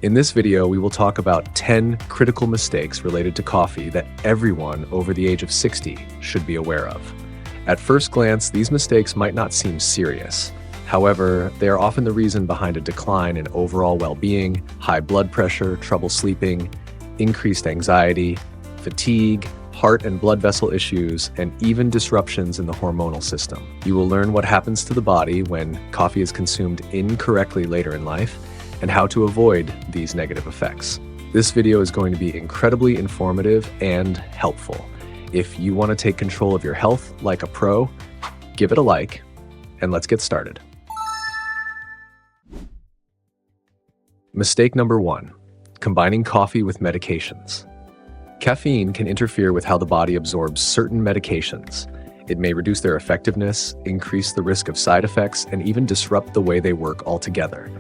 In this video, we will talk about 10 critical mistakes related to coffee that everyone over the age of 60 should be aware of. At first glance, these mistakes might not seem serious. However, they are often the reason behind a decline in overall well-being, high blood pressure, trouble sleeping, increased anxiety, fatigue, heart and blood vessel issues, and even disruptions in the hormonal system. You will learn what happens to the body when coffee is consumed incorrectly later in life, and how to avoid these negative effects. This video is going to be incredibly informative and helpful. If you want to take control of your health like a pro, give it a like, and let's get started. Mistake number 1, combining coffee with medications. Caffeine can interfere with how the body absorbs certain medications. It may reduce their effectiveness, increase the risk of side effects, and even disrupt the way they work altogether.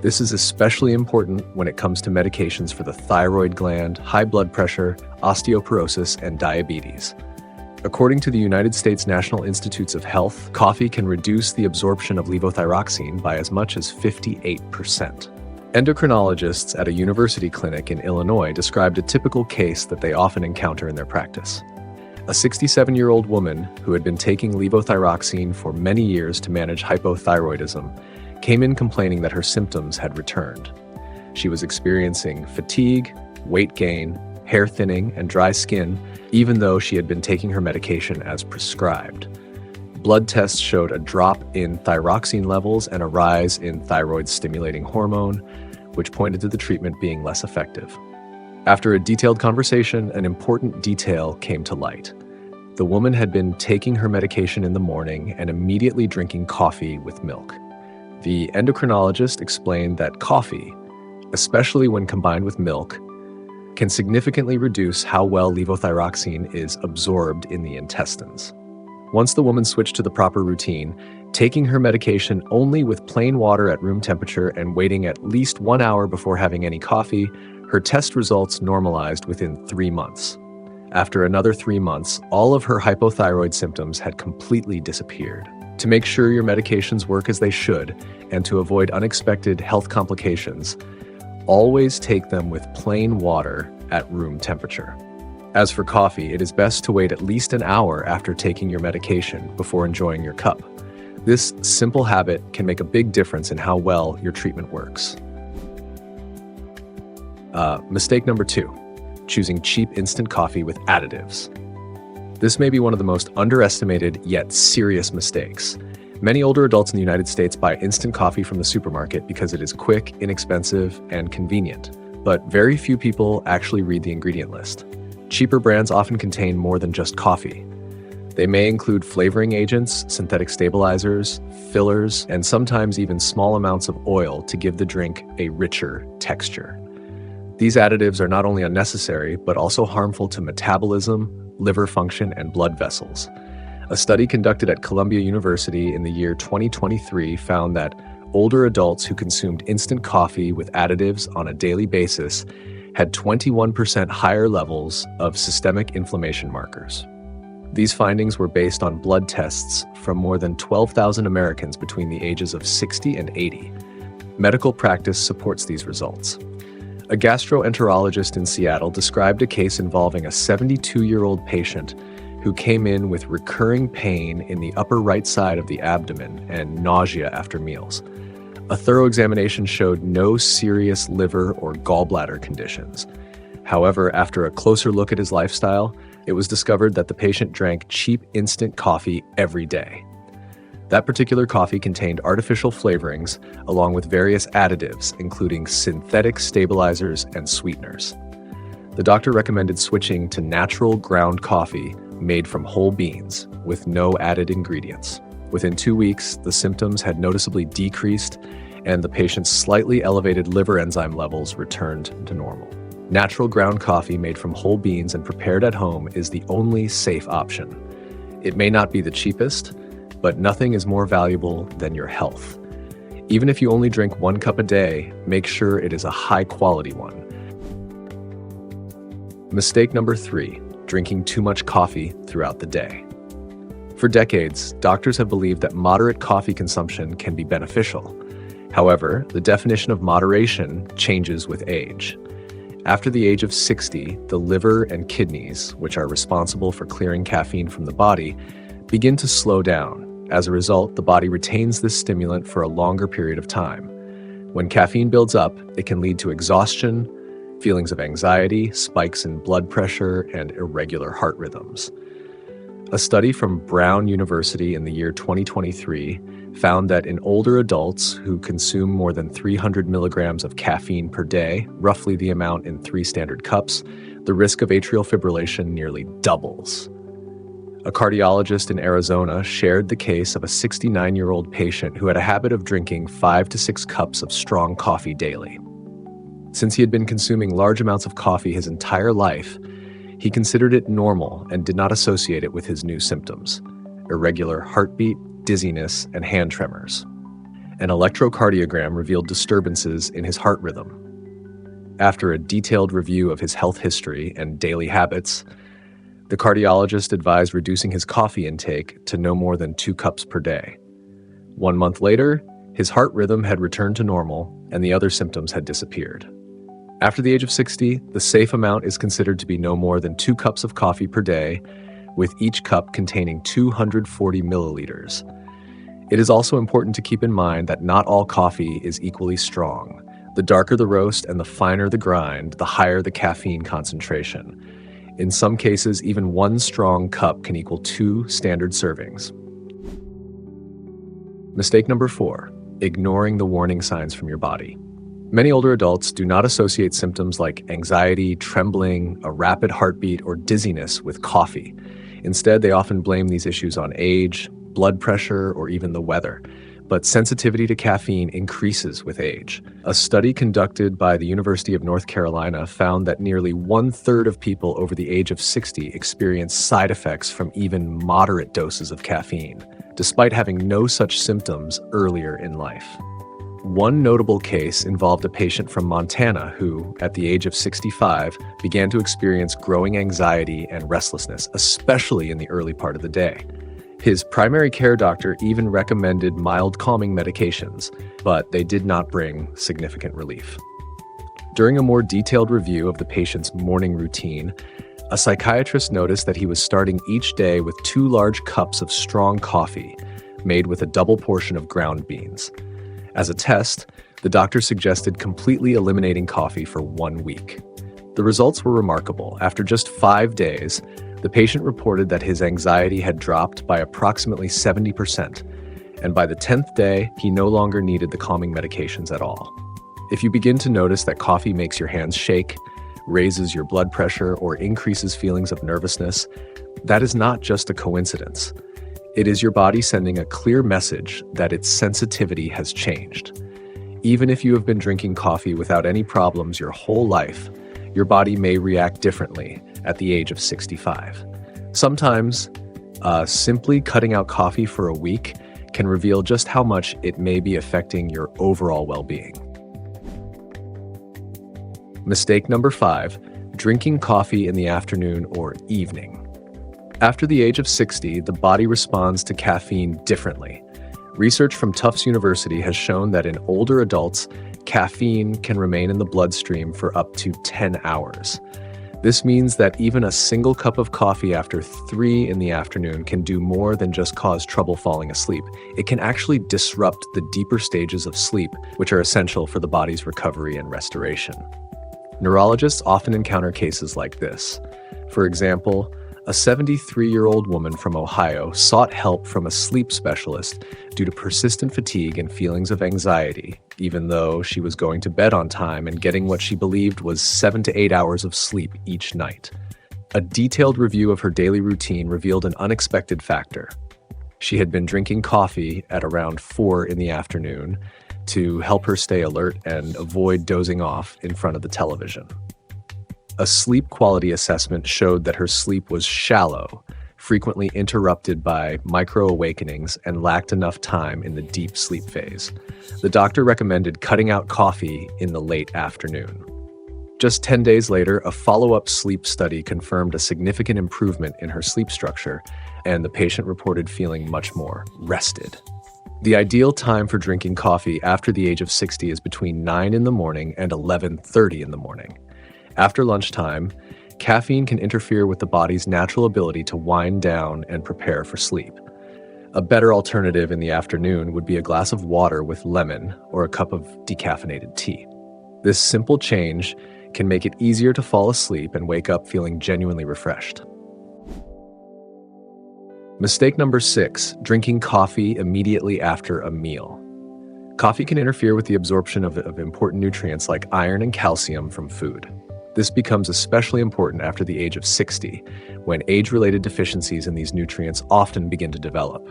This is especially important when it comes to medications for the thyroid gland, high blood pressure, osteoporosis, and diabetes. According to the United States National Institutes of Health, coffee can reduce the absorption of levothyroxine by as much as 58%. Endocrinologists at a university clinic in Illinois described a typical case that they often encounter in their practice. A 67-year-old woman who had been taking levothyroxine for many years to manage hypothyroidism came in complaining that her symptoms had returned. She was experiencing fatigue, weight gain, hair thinning, and dry skin, even though she had been taking her medication as prescribed. Blood tests showed a drop in thyroxine levels and a rise in thyroid-stimulating hormone, which pointed to the treatment being less effective. After a detailed conversation, an important detail came to light. The woman had been taking her medication in the morning and immediately drinking coffee with milk. The endocrinologist explained that coffee, especially when combined with milk, can significantly reduce how well levothyroxine is absorbed in the intestines. Once the woman switched to the proper routine, taking her medication only with plain water at room temperature and waiting at least 1 hour before having any coffee, her test results normalized within 3 months. After another 3 months, all of her hypothyroid symptoms had completely disappeared. To make sure your medications work as they should, and to avoid unexpected health complications, always take them with plain water at room temperature. As for coffee, it is best to wait at least an hour after taking your medication before enjoying your cup. This simple habit can make a big difference in how well your treatment works. Mistake number 2, choosing cheap instant coffee with additives. This may be one of the most underestimated yet serious mistakes. Many older adults in the United States buy instant coffee from the supermarket because it is quick, inexpensive, and convenient. But very few people actually read the ingredient list. Cheaper brands often contain more than just coffee. They may include flavoring agents, synthetic stabilizers, fillers, and sometimes even small amounts of oil to give the drink a richer texture. These additives are not only unnecessary, but also harmful to metabolism, liver function, and blood vessels. A study conducted at Columbia University in the year 2023 found that older adults who consumed instant coffee with additives on a daily basis had 21% higher levels of systemic inflammation markers. These findings were based on blood tests from more than 12,000 Americans between the ages of 60 and 80. Medical practice supports these results. A gastroenterologist in Seattle described a case involving a 72-year-old patient who came in with recurring pain in the upper right side of the abdomen and nausea after meals. A thorough examination showed no serious liver or gallbladder conditions. However, after a closer look at his lifestyle, it was discovered that the patient drank cheap instant coffee every day. That particular coffee contained artificial flavorings along with various additives, including synthetic stabilizers and sweeteners. The doctor recommended switching to natural ground coffee made from whole beans with no added ingredients. Within 2 weeks, the symptoms had noticeably decreased and the patient's slightly elevated liver enzyme levels returned to normal. Natural ground coffee made from whole beans and prepared at home is the only safe option. It may not be the cheapest, but nothing is more valuable than your health. Even if you only drink 1 cup a day, make sure it is a high-quality one. Mistake number 3, drinking too much coffee throughout the day. For decades, doctors have believed that moderate coffee consumption can be beneficial. However, the definition of moderation changes with age. After the age of 60, the liver and kidneys, which are responsible for clearing caffeine from the body, begin to slow down. As a result, the body retains this stimulant for a longer period of time. When caffeine builds up, it can lead to exhaustion, feelings of anxiety, spikes in blood pressure, and irregular heart rhythms. A study from Brown University in the year 2023 found that in older adults who consume more than 300 milligrams of caffeine per day, roughly the amount in 3 standard cups, the risk of atrial fibrillation nearly doubles. A cardiologist in Arizona shared the case of a 69-year-old patient who had a habit of drinking 5 to 6 cups of strong coffee daily. Since he had been consuming large amounts of coffee his entire life, he considered it normal and did not associate it with his new symptoms: irregular heartbeat, dizziness, and hand tremors. An electrocardiogram revealed disturbances in his heart rhythm. After a detailed review of his health history and daily habits, the cardiologist advised reducing his coffee intake to no more than 2 cups per day. 1 month later, his heart rhythm had returned to normal and the other symptoms had disappeared. After the age of 60, the safe amount is considered to be no more than 2 cups of coffee per day, with each cup containing 240 milliliters. It is also important to keep in mind that not all coffee is equally strong. The darker the roast and the finer the grind, the higher the caffeine concentration. In some cases, even 1 strong cup can equal 2 standard servings. Mistake number 4, ignoring the warning signs from your body. Many older adults do not associate symptoms like anxiety, trembling, a rapid heartbeat, or dizziness with coffee. Instead, they often blame these issues on age, blood pressure, or even the weather. But sensitivity to caffeine increases with age. A study conducted by the University of North Carolina found that nearly 1/3 of people over the age of 60 experience side effects from even moderate doses of caffeine, despite having no such symptoms earlier in life. One notable case involved a patient from Montana who, at the age of 65, began to experience growing anxiety and restlessness, especially in the early part of the day. His primary care doctor even recommended mild calming medications, but they did not bring significant relief. During a more detailed review of the patient's morning routine, a psychiatrist noticed that he was starting each day with 2 large cups of strong coffee, made with a double portion of ground beans. As a test, the doctor suggested completely eliminating coffee for 1 week. The results were remarkable. After just 5 days, the patient reported that his anxiety had dropped by approximately 70%, and by the 10th day, he no longer needed the calming medications at all. If you begin to notice that coffee makes your hands shake, raises your blood pressure, or increases feelings of nervousness, that is not just a coincidence. It is your body sending a clear message that its sensitivity has changed. Even if you have been drinking coffee without any problems your whole life, your body may react differently at the age of 65. Sometimes, simply cutting out coffee for a week can reveal just how much it may be affecting your overall well-being. Mistake number 5, drinking coffee in the afternoon or evening. After the age of 60, the body responds to caffeine differently. Research from Tufts University has shown that in older adults, caffeine can remain in the bloodstream for up to 10 hours. This means that even a single cup of coffee after 3 in the afternoon can do more than just cause trouble falling asleep. It can actually disrupt the deeper stages of sleep, which are essential for the body's recovery and restoration. Neurologists often encounter cases like this. For example, a 73-year-old woman from Ohio sought help from a sleep specialist due to persistent fatigue and feelings of anxiety, even though she was going to bed on time and getting what she believed was 7 to 8 hours of sleep each night. A detailed review of her daily routine revealed an unexpected factor. She had been drinking coffee at around 4 in the afternoon to help her stay alert and avoid dozing off in front of the television. A sleep quality assessment showed that her sleep was shallow, frequently interrupted by micro-awakenings, and lacked enough time in the deep sleep phase. The doctor recommended cutting out coffee in the late afternoon. Just 10 days later, a follow-up sleep study confirmed a significant improvement in her sleep structure, and the patient reported feeling much more rested. The ideal time for drinking coffee after the age of 60 is between 9 in the morning and 11:30 in the morning. After lunchtime, caffeine can interfere with the body's natural ability to wind down and prepare for sleep. A better alternative in the afternoon would be a glass of water with lemon or a cup of decaffeinated tea. This simple change can make it easier to fall asleep and wake up feeling genuinely refreshed. Mistake number 6, drinking coffee immediately after a meal. Coffee can interfere with the absorption of important nutrients like iron and calcium from food. This becomes especially important after the age of 60, when age-related deficiencies in these nutrients often begin to develop.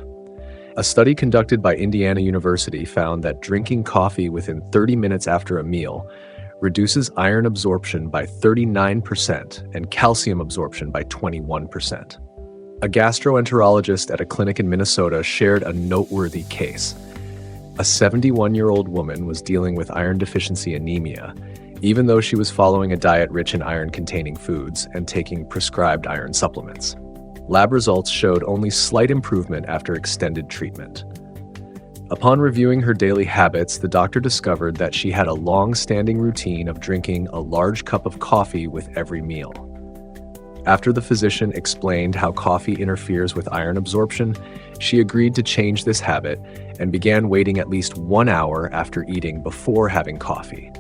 A study conducted by Indiana University found that drinking coffee within 30 minutes after a meal reduces iron absorption by 39% and calcium absorption by 21%. A gastroenterologist at a clinic in Minnesota shared a noteworthy case. A 71-year-old woman was dealing with iron deficiency anemia, even though she was following a diet rich in iron-containing foods and taking prescribed iron supplements. Lab results showed only slight improvement after extended treatment. Upon reviewing her daily habits, the doctor discovered that she had a long-standing routine of drinking a large cup of coffee with every meal. After the physician explained how coffee interferes with iron absorption, she agreed to change this habit and began waiting at least 1 hour after eating before having coffee.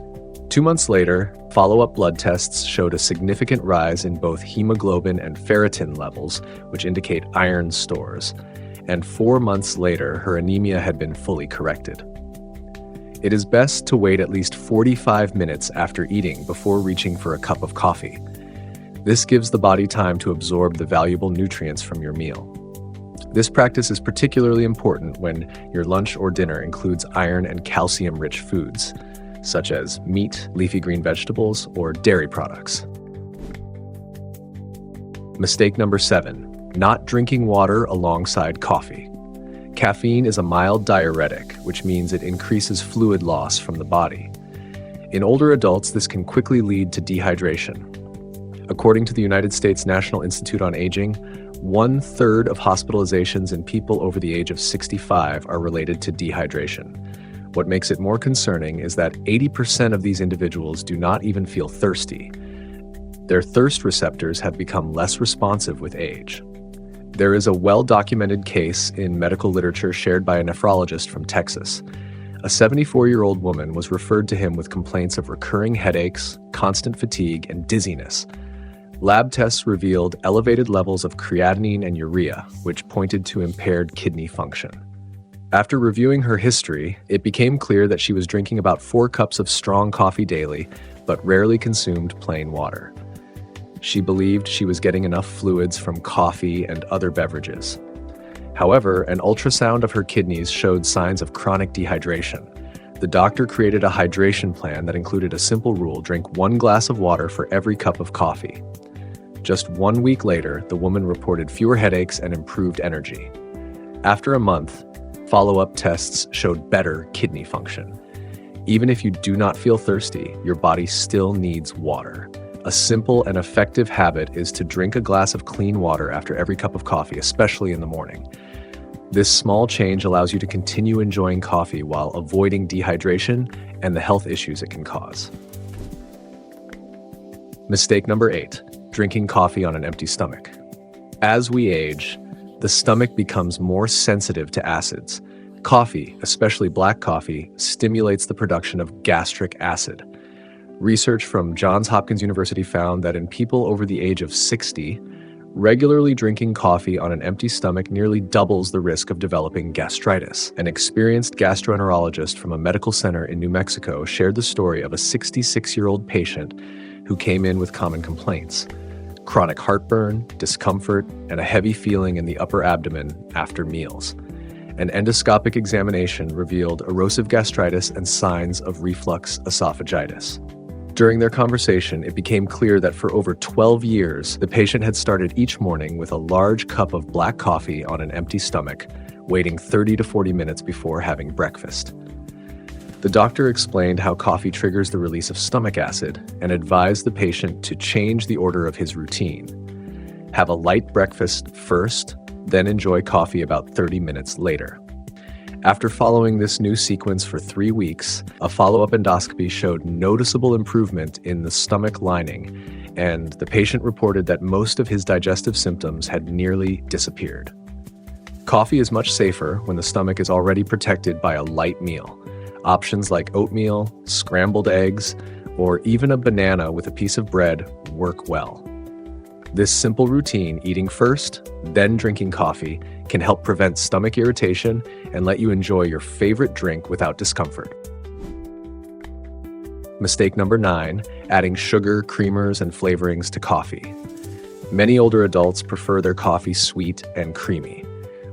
2 months later, follow-up blood tests showed a significant rise in both hemoglobin and ferritin levels, which indicate iron stores, and 4 months later, her anemia had been fully corrected. It is best to wait at least 45 minutes after eating before reaching for a cup of coffee. This gives the body time to absorb the valuable nutrients from your meal. This practice is particularly important when your lunch or dinner includes iron and calcium-rich foods, such as meat, leafy green vegetables, or dairy products. Mistake number 7, not drinking water alongside coffee. Caffeine is a mild diuretic, which means it increases fluid loss from the body. In older adults, this can quickly lead to dehydration. According to the United States National Institute on Aging, 1/3 of hospitalizations in people over the age of 65 are related to dehydration. What makes it more concerning is that 80% of these individuals do not even feel thirsty. Their thirst receptors have become less responsive with age. There is a well-documented case in medical literature shared by a nephrologist from Texas. A 74-year-old woman was referred to him with complaints of recurring headaches, constant fatigue, and dizziness. Lab tests revealed elevated levels of creatinine and urea, which pointed to impaired kidney function. After reviewing her history, it became clear that she was drinking about 4 cups of strong coffee daily, but rarely consumed plain water. She believed she was getting enough fluids from coffee and other beverages. However, an ultrasound of her kidneys showed signs of chronic dehydration. The doctor created a hydration plan that included a simple rule: drink 1 glass of water for every cup of coffee. Just 1 week later, the woman reported fewer headaches and improved energy. After a month, follow-up tests showed better kidney function. Even if you do not feel thirsty, your body still needs water. A simple and effective habit is to drink a glass of clean water after every cup of coffee, especially in the morning. This small change allows you to continue enjoying coffee while avoiding dehydration and the health issues it can cause. Mistake number 8, drinking coffee on an empty stomach. As we age, the stomach becomes more sensitive to acids. Coffee, especially black coffee, stimulates the production of gastric acid. Research from Johns Hopkins University found that in people over the age of 60, regularly drinking coffee on an empty stomach nearly doubles the risk of developing gastritis. An experienced gastroenterologist from a medical center in New Mexico shared the story of a 66-year-old patient who came in with common complaints: chronic heartburn, discomfort, and a heavy feeling in the upper abdomen after meals. An endoscopic examination revealed erosive gastritis and signs of reflux esophagitis. During their conversation, it became clear that for over 12 years, the patient had started each morning with a large cup of black coffee on an empty stomach, waiting 30 to 40 minutes before having breakfast. The doctor explained how coffee triggers the release of stomach acid and advised the patient to change the order of his routine. Have a light breakfast first, then enjoy coffee about 30 minutes later. After following this new sequence for 3 weeks, a follow-up endoscopy showed noticeable improvement in the stomach lining, and the patient reported that most of his digestive symptoms had nearly disappeared. Coffee is much safer when the stomach is already protected by a light meal. Options like oatmeal, scrambled eggs, or even a banana with a piece of bread work well. This simple routine, eating first, then drinking coffee, can help prevent stomach irritation and let you enjoy your favorite drink without discomfort. Mistake number 9, adding sugar, creamers, and flavorings to coffee. Many older adults prefer their coffee sweet and creamy.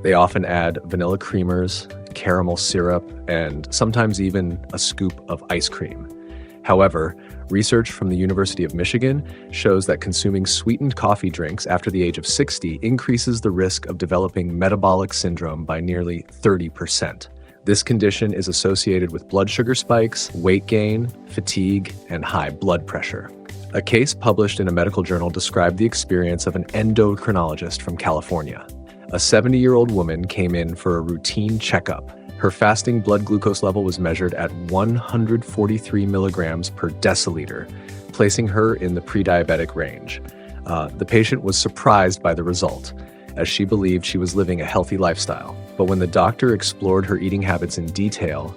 They often add vanilla creamers, caramel syrup, and sometimes even a scoop of ice cream. However, research from the University of Michigan shows that consuming sweetened coffee drinks after the age of 60 increases the risk of developing metabolic syndrome by nearly 30%. This condition is associated with blood sugar spikes, weight gain, fatigue, and high blood pressure. A case published in a medical journal described the experience of an endocrinologist from California. A 70-year-old woman came in for a routine checkup. Her fasting blood glucose level was measured at 143 milligrams per deciliter, placing her in the pre-diabetic range. The patient was surprised by the result, as she believed she was living a healthy lifestyle. But when the doctor explored her eating habits in detail,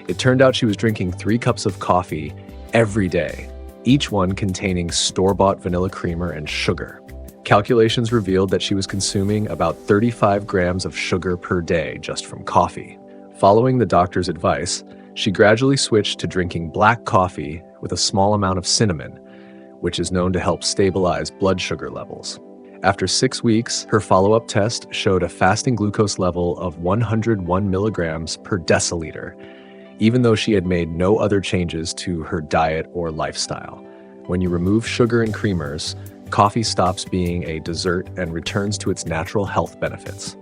it turned out she was drinking 3 cups of coffee every day, each one containing store-bought vanilla creamer and sugar. Calculations revealed that she was consuming about 35 grams of sugar per day just from coffee. Following the doctor's advice, she gradually switched to drinking black coffee with a small amount of cinnamon, which is known to help stabilize blood sugar levels. After 6 weeks, her follow-up test showed a fasting glucose level of 101 milligrams per deciliter, even though she had made no other changes to her diet or lifestyle. When you remove sugar and creamers, coffee stops being a dessert and returns to its natural health benefits.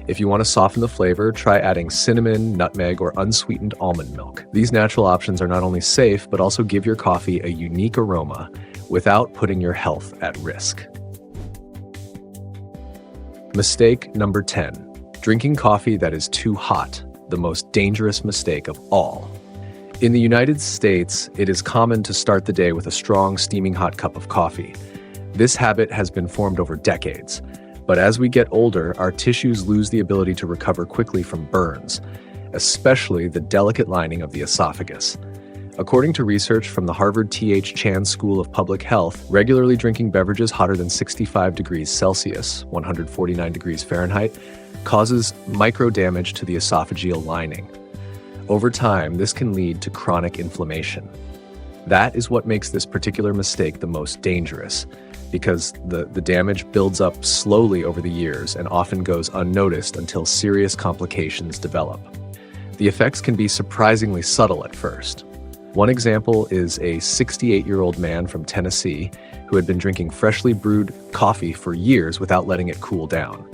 If you want to soften the flavor, try adding cinnamon, nutmeg, or unsweetened almond milk. These natural options are not only safe, but also give your coffee a unique aroma without putting your health at risk. Mistake number 10, drinking coffee that is too hot, the most dangerous mistake of all. In the United States, it is common to start the day with a strong, steaming hot cup of coffee. This habit has been formed over decades. But as we get older, our tissues lose the ability to recover quickly from burns, especially the delicate lining of the esophagus. According to research from the Harvard T.H. Chan School of Public Health, regularly drinking beverages hotter than 65 degrees Celsius, 149 degrees Fahrenheit, causes micro damage to the esophageal lining. Over time, this can lead to chronic inflammation. That is what makes this particular mistake the most dangerous, because the damage builds up slowly over the years and often goes unnoticed until serious complications develop. The effects can be surprisingly subtle at first. One example is a 68-year-old man from Tennessee who had been drinking freshly brewed coffee for years without letting it cool down.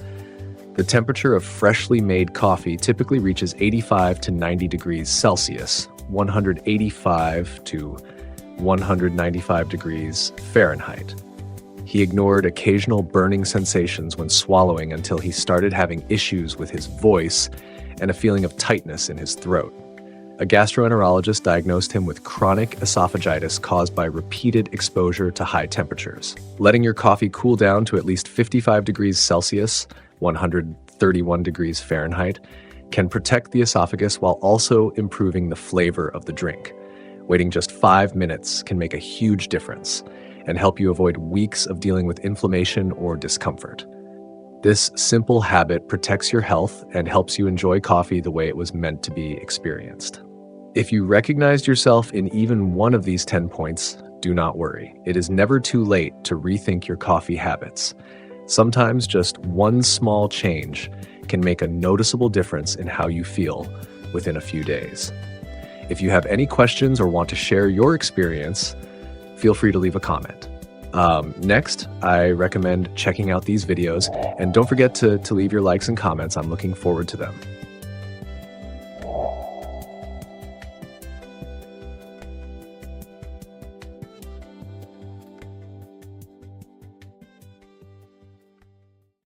The temperature of freshly made coffee typically reaches 85 to 90 degrees Celsius, 185 to 195 degrees Fahrenheit. He ignored occasional burning sensations when swallowing until he started having issues with his voice and a feeling of tightness in his throat. A gastroenterologist diagnosed him with chronic esophagitis caused by repeated exposure to high temperatures. Letting your coffee cool down to at least 55 degrees Celsius, 131 degrees Fahrenheit, can protect the esophagus while also improving the flavor of the drink. Waiting just 5 minutes can make a huge difference and help you avoid weeks of dealing with inflammation or discomfort. This simple habit protects your health and helps you enjoy coffee the way it was meant to be experienced. If you recognized yourself in even one of these 10 points, do not worry. It is never too late to rethink your coffee habits. Sometimes just one small change can make a noticeable difference in how you feel within a few days. If you have any questions or want to share your experience, feel free to leave a comment. Next, I recommend checking out these videos, and don't forget to leave your likes and comments. I'm looking forward to them.